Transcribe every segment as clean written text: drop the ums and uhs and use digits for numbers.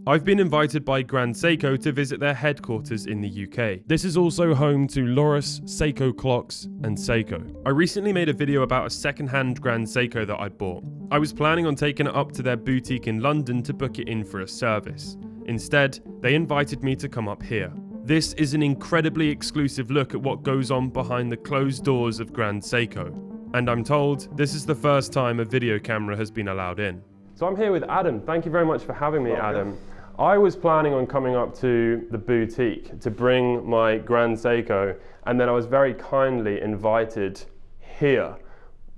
I've been invited by Grand Seiko to visit their headquarters in the UK. This is also home to Loris, Seiko Clocks, and Seiko. I recently made a video about a second-hand Grand Seiko that I bought. I was planning on taking it up to their boutique in London to book it in for a service. Instead, they invited me to come up here. This is an incredibly exclusive look at what goes on behind the closed doors of Grand Seiko. And I'm told this is the first time a video camera has been allowed in. So I'm here with Adam. Thank you very much for having me, Adam. I was planning on coming up to the boutique to bring my Grand Seiko, and then I was very kindly invited here.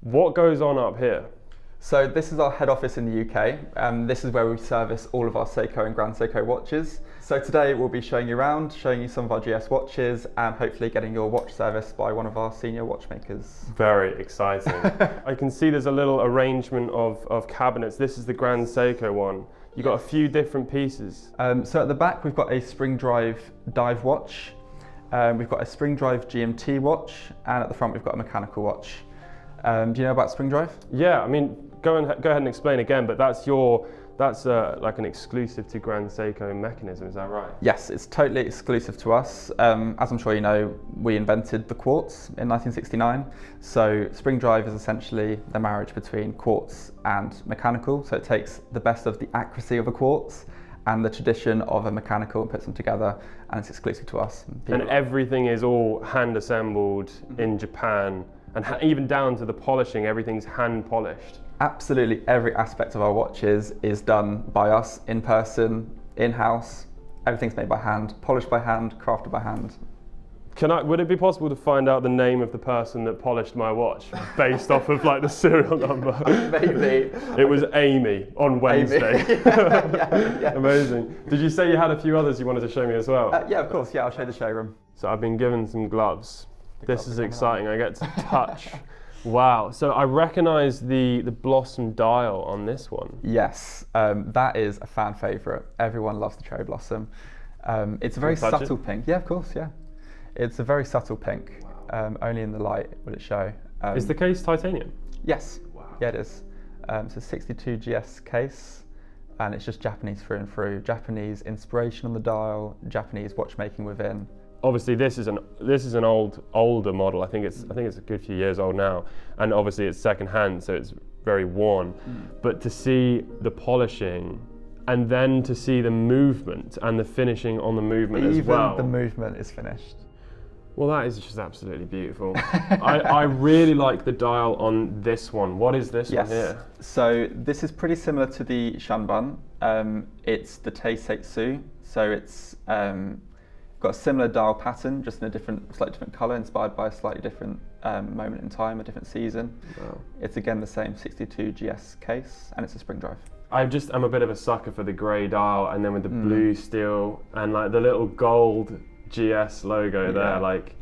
What goes on up here? So this is our head office in the UK. This is where we service all of our Seiko and Grand Seiko watches. So today we'll be showing you around, showing you some of our GS watches, and hopefully getting your watch serviced by one of our senior watchmakers. Very exciting. I can see there's a little arrangement of cabinets. This is the Grand Seiko one. You've got a few different pieces. So at the back we've got a spring drive dive watch, we've got a spring drive GMT watch, and at the front we've got a mechanical watch. Do you know about spring drive? Yeah, I mean, go ahead and explain again, but that's like an exclusive to Grand Seiko mechanism, is that right? Yes, it's totally exclusive to us. As I'm sure you know, we invented the quartz in 1969. So spring drive is essentially the marriage between quartz and mechanical. So it takes the best of the accuracy of a quartz and the tradition of a mechanical and puts them together, and it's exclusive to us. And everything is all hand assembled in Japan, and even down to the polishing, everything's hand polished. Absolutely every aspect of our watches is done by us, in person, in-house. Everything's made by hand, polished by hand, crafted by hand. Would it be possible to find out the name of the person that polished my watch based off of like the serial number? Maybe. It was Amy on Wednesday. Amy. Yeah. Amazing. Did you say you had a few others you wanted to show me as well? Yeah, of course. Yeah, I'll show you the showroom. So I've been given some gloves. This is exciting. I get to touch. Wow, so I recognise the blossom dial on this one. Yes, that is a fan favourite. Everyone loves the cherry blossom. It's a very subtle pink. Yeah, of course, yeah. It's a very subtle pink. Wow. Only in the light would it show. Is the case titanium? Yes, wow. Yeah it is. It's a 62 GS case, and it's just Japanese through and through. Japanese inspiration on the dial, Japanese watchmaking within. Obviously, this is an older model. I think it's a good few years old now, and obviously it's second hand, so it's very worn. But to see the polishing, and then to see the movement and the finishing on the movement as well. Even the movement is finished. Well, that is just absolutely beautiful. I really like the dial on this one. What is this one here? So this is pretty similar to the Shanban. It's the Teisetsu, so it's got a similar dial pattern, just in a slightly different colour, inspired by a slightly different moment in time, a different season. Wow. It's again the same 62 GS case, and it's a spring drive. I'm a bit of a sucker for the grey dial, and then with the blue steel and like the little gold GS logo there, like,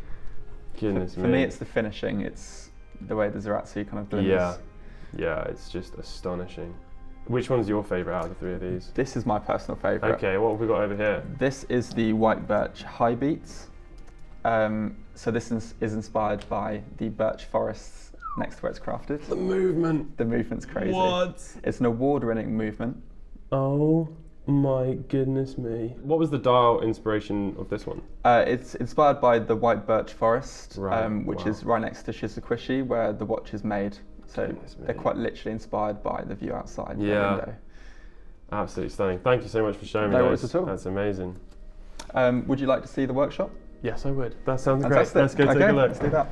goodness me. For me, it's the finishing. It's the way the Zaratsu kind of glimmers. Yeah, it's just astonishing. Which one's your favourite out of the three of these? This is my personal favourite. Okay, what have we got over here? This is the white birch high beats. So this is inspired by the birch forests next to where it's crafted. The movement. The movement's crazy. What? It's an award-winning movement. Oh my goodness me. What was the dial inspiration of this one? It's inspired by the white birch forest, which wow. is right next to Shizukushi, where the watch is made. So they're quite literally inspired by the view outside the window. Absolutely stunning. Thank you so much for showing me those. At all. That's amazing. Would you like to see the workshop? Yes, I would. That sounds Fantastic. great. Let's go take a look. Let's do that.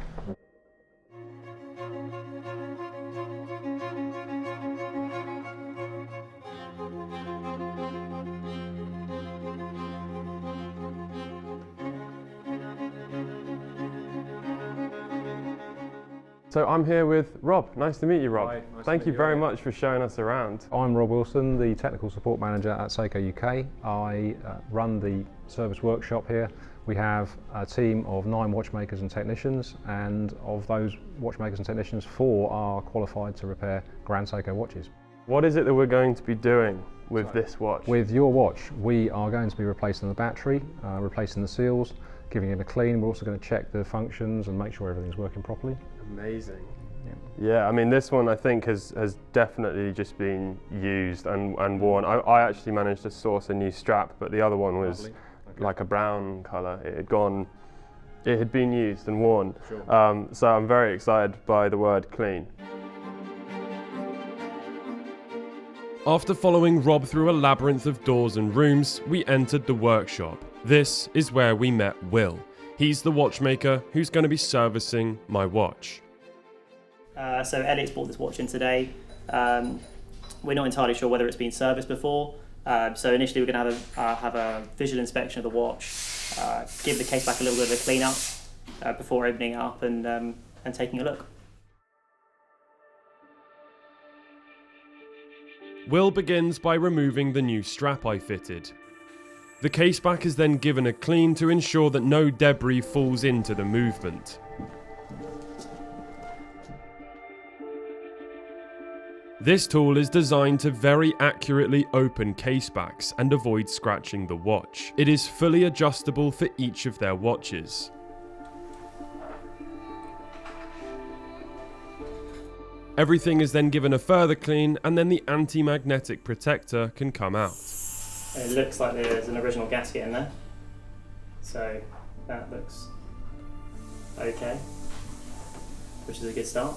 So I'm here with Rob. Nice to meet you, Rob. Hi, nice Thank to you meet you, very Elliot. much for showing us around. I'm Rob Wilson, the Technical Support Manager at Seiko UK. I run the service workshop here. We have a team of 9 watchmakers and technicians, and of those watchmakers and technicians, 4 are qualified to repair Grand Seiko watches. What is it that we're going to be doing with this watch? With your watch, we are going to be replacing the battery, replacing the seals, giving it a clean. We're also going to check the functions and make sure everything's working properly. Amazing. Yeah, I mean, this one I think has definitely just been used and worn. I actually managed to source a new strap, but the other one was like a brown colour. It had been used and worn. Sure. So I'm very excited by the word clean. After following Rob through a labyrinth of doors and rooms, we entered the workshop. This is where we met Will. He's the watchmaker who's going to be servicing my watch. So Elliot's bought this watch in today. We're not entirely sure whether it's been serviced before. So initially we're going to have a visual inspection of the watch, give the case back a little bit of a clean up before opening it up and taking a look. Will begins by removing the new strap I fitted. The case back is then given a clean to ensure that no debris falls into the movement. This tool is designed to very accurately open casebacks and avoid scratching the watch. It is fully adjustable for each of their watches. Everything is then given a further clean, and then the anti-magnetic protector can come out. It looks like there's an original gasket in there, so that looks okay, which is a good start.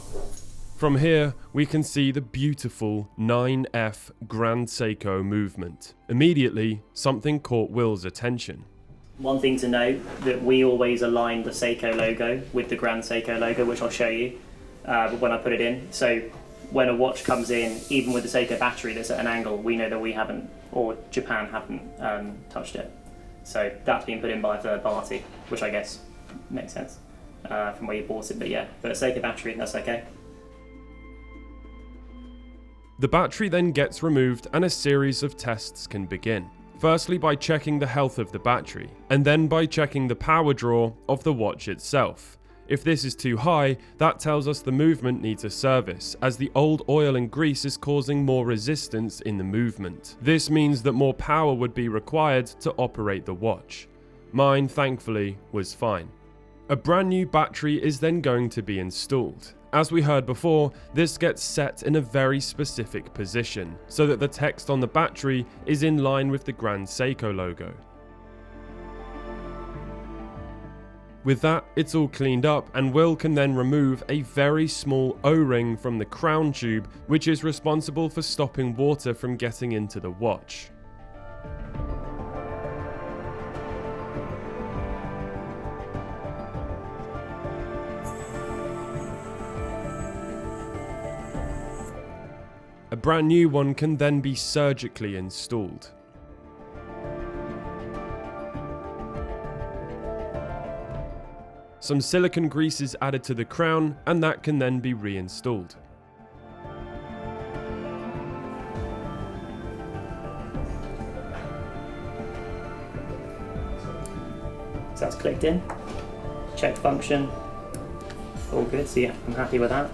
From here, we can see the beautiful 9F Grand Seiko movement. Immediately, something caught Will's attention. One thing to note, that we always align the Seiko logo with the Grand Seiko logo, which I'll show you when I put it in. So when a watch comes in, even with the Seiko battery that's at an angle, we know that we haven't, or Japan haven't touched it. So that's been put in by a third party, which I guess makes sense from where you bought it, but yeah, but a Seiko battery, that's okay. The battery then gets removed and a series of tests can begin. Firstly by checking the health of the battery, and then by checking the power draw of the watch itself. If this is too high, that tells us the movement needs a service, as the old oil and grease is causing more resistance in the movement. This means that more power would be required to operate the watch. Mine, thankfully, was fine. A brand new battery is then going to be installed. As we heard before, this gets set in a very specific position, so that the text on the battery is in line with the Grand Seiko logo. With that, it's all cleaned up, and Will can then remove a very small O-ring from the crown tube, which is responsible for stopping water from getting into the watch. A brand new one can then be surgically installed. Some silicone grease is added to the crown, and that can then be reinstalled. So that's clicked in, check function, all good, so yeah, I'm happy with that.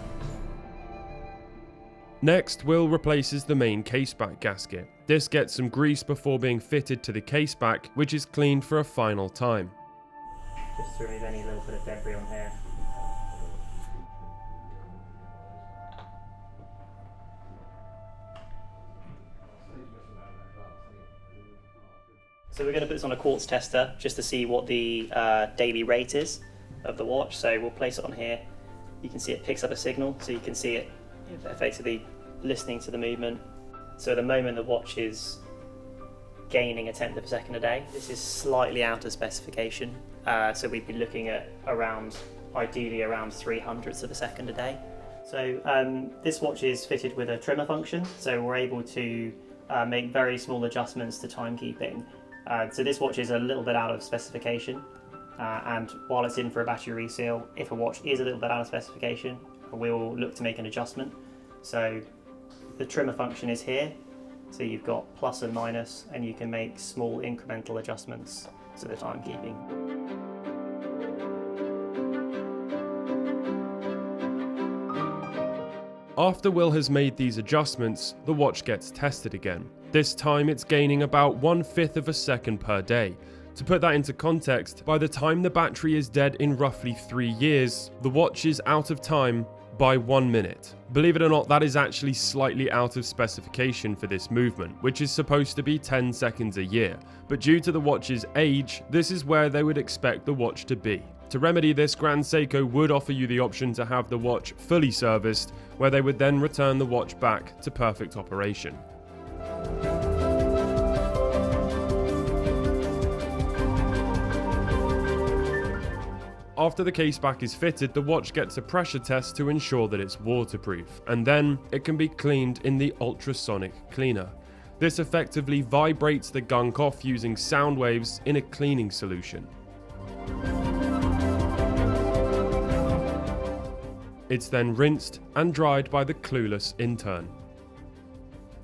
Next, Will replaces the main caseback gasket. This gets some grease before being fitted to the caseback, which is cleaned for a final time. Just to remove any little bit of debris on here. So we're going to put this on a quartz tester just to see what the daily rate is of the watch. So we'll place it on here. You can see it picks up a signal, so you can see it effectively listening to the movement. So at the moment the watch is gaining 1/10 of a second a day. This is slightly out of specification, so we'd be looking at ideally around 300ths of a second a day. So this watch is fitted with a trimmer function, so we're able to make very small adjustments to timekeeping. So this watch is a little bit out of specification, and while it's in for a battery reseal, if a watch is a little bit out of specification, we'll look to make an adjustment. So the trimmer function is here, so you've got plus and minus, and you can make small incremental adjustments to the timekeeping. After Will has made these adjustments, the watch gets tested again. This time it's gaining about 1/5 of a second per day. To put that into context, by the time the battery is dead in roughly 3 years, the watch is out of time by 1 minute. Believe it or not, that is actually slightly out of specification for this movement, which is supposed to be 10 seconds a year, but due to the watch's age, this is where they would expect the watch to be. To remedy this, Grand Seiko would offer you the option to have the watch fully serviced, where they would then return the watch back to perfect operation. After the case back is fitted, the watch gets a pressure test to ensure that it's waterproof, and then it can be cleaned in the ultrasonic cleaner. This effectively vibrates the gunk off using sound waves in a cleaning solution. It's then rinsed and dried by the clueless intern.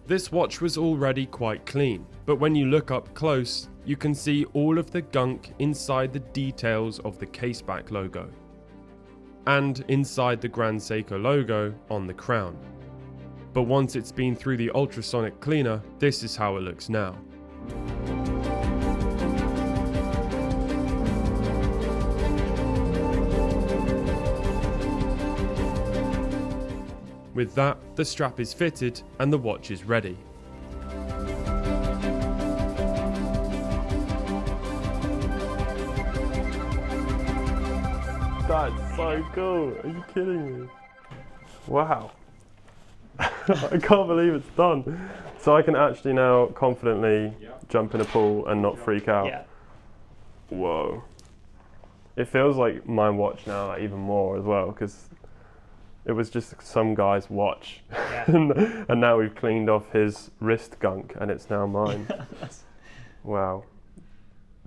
This watch was already quite clean, but when you look up close, you can see all of the gunk inside the details of the caseback logo, and inside the Grand Seiko logo on the crown. But once it's been through the ultrasonic cleaner, this is how it looks now. With that, the strap is fitted and the watch is ready. That's so cool. Are you kidding me? Wow. I can't believe it's done. So I can actually now confidently jump in a pool and not freak out. Yeah. Whoa. It feels like my watch now, like, even more as well, because it was just some guy's watch. Yeah. And now we've cleaned off his wrist gunk and it's now mine. Wow.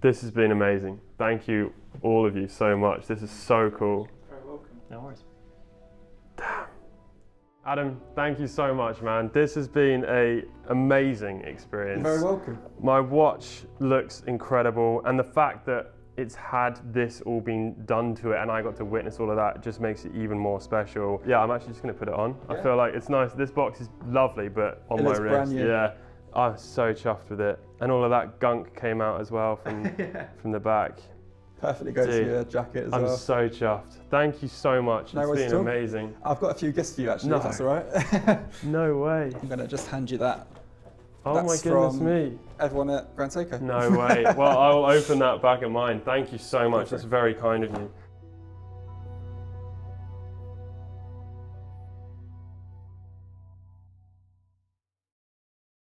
This has been amazing. Thank you, all of you, so much. This is so cool. Very welcome. No worries. Damn. Adam, thank you so much, man. This has been an amazing experience. You're very welcome. My watch looks incredible, and the fact that it's had this all been done to it and I got to witness all of that just makes it even more special. Yeah, I'm actually just going to put it on. Yeah. I feel like it's nice. This box is lovely, but on It my looks wrist. brand new. Yeah, I'm so chuffed with it. And all of that gunk came out as well from, from the back. Perfectly goes Dude, to your jacket as I'm well. so chuffed. Thank you so much. No It's worries been at all. amazing. I've got a few gifts for you actually, No. if that's all right. No way. I'm going to just hand you that. Oh my That's goodness from me. everyone at Grand Seiko. No way. Well, I'll open that back at mine. Thank you so much. That's very kind of you.